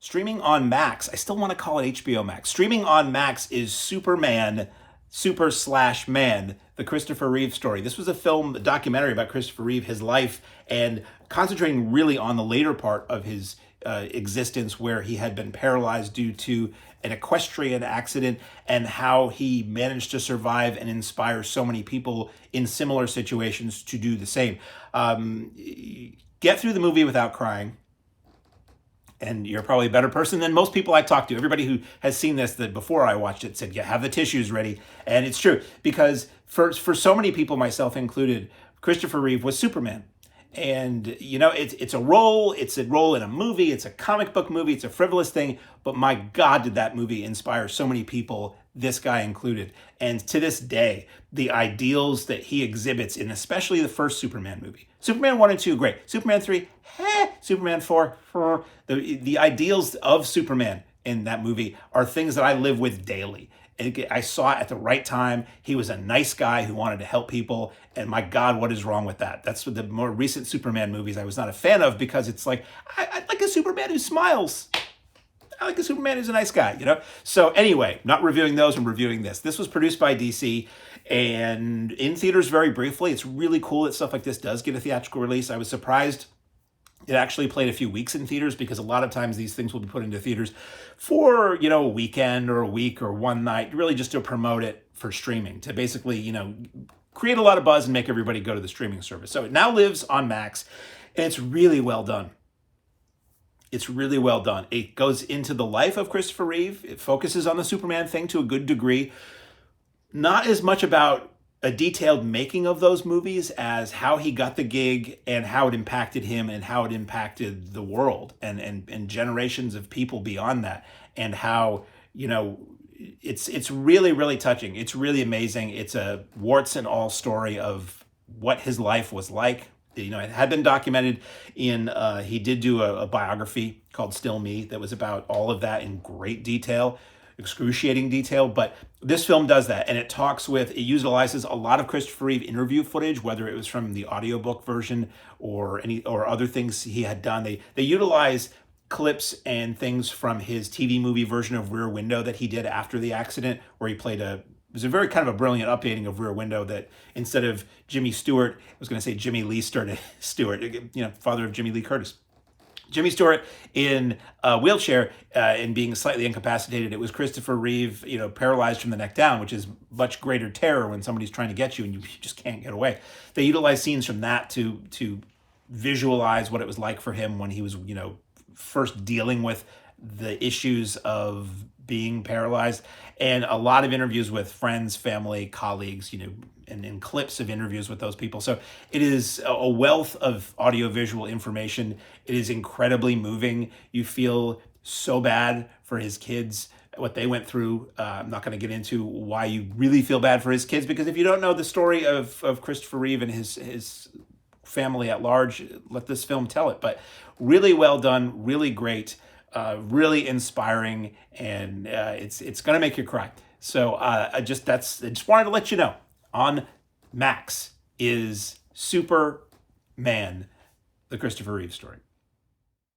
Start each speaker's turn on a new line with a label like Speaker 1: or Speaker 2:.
Speaker 1: Streaming on Max. I still want to call it HBO Max. Streaming on Max is Superman, Super/Man, the Christopher Reeve story. This was a documentary about Christopher Reeve, his life, and concentrating really on the later part of his existence, where he had been paralyzed due to an equestrian accident, and how he managed to survive and inspire so many people in similar situations to do the same. Get through the movie without crying. And you're probably a better person than most people I talk to. Everybody who has seen this, that before I watched it, said, yeah, have the tissues ready. And it's true, because for so many people, myself included, Christopher Reeve was Superman. And, it's a role in a movie, it's a comic book movie, it's a frivolous thing, but my God, did that movie inspire so many people, this guy included. And to this day, the ideals that he exhibits in especially the first Superman movie, Superman 1 and 2, great. Superman 3, Superman 4, the ideals of Superman in that movie are things that I live with daily. I saw it at the right time. He was a nice guy who wanted to help people. And my God, what is wrong with that? That's what the more recent Superman movies I was not a fan of, because it's like, I like a Superman who smiles. I like a Superman who's a nice guy, So anyway, not reviewing those, I'm reviewing this. This was produced by DC and in theaters very briefly. It's really cool that stuff like this does get a theatrical release. I was surprised it actually played a few weeks in theaters, because a lot of times these things will be put into theaters for, a weekend or a week or one night, really just to promote it for streaming, to basically, create a lot of buzz and make everybody go to the streaming service. So it now lives on Max, and it's really well done. It's really well done. It goes into the life of Christopher Reeve. It focuses on the Superman thing to a good degree. Not as much about a detailed making of those movies as how he got the gig and how it impacted him and how it impacted the world and generations of people beyond that, and how, it's really, really touching. It's really amazing. It's a warts and all story of what his life was like. It had been documented he did do a biography called Still Me that was about all of that in great detail, excruciating detail. But this film does that, and it utilizes a lot of Christopher Reeve interview footage, whether it was from the audiobook version or other things he had done. They utilize clips and things from his TV movie version of Rear Window that he did after the accident, where he played it was a very kind of a brilliant updating of Rear Window, that instead of Jimmy Stewart, I was going to say Jimmy Lee Stewart, father of Jimmy Lee Curtis. Jimmy Stewart in a wheelchair and being slightly incapacitated. It was Christopher Reeve, paralyzed from the neck down, which is much greater terror when somebody's trying to get you and you just can't get away. They utilize scenes from that to visualize what it was like for him when he was, first dealing with the issues of being paralyzed, and a lot of interviews with friends, family, colleagues, and clips of interviews with those people. So it is a wealth of audiovisual information. It is incredibly moving. You feel so bad for his kids, what they went through. I'm not going to get into why you really feel bad for his kids, because if you don't know the story of Christopher Reeve and his family at large, let this film tell it. But really well done, really great, really inspiring, and it's going to make you cry. So I just wanted to let you know, on Max is Superman, the Christopher Reeve story.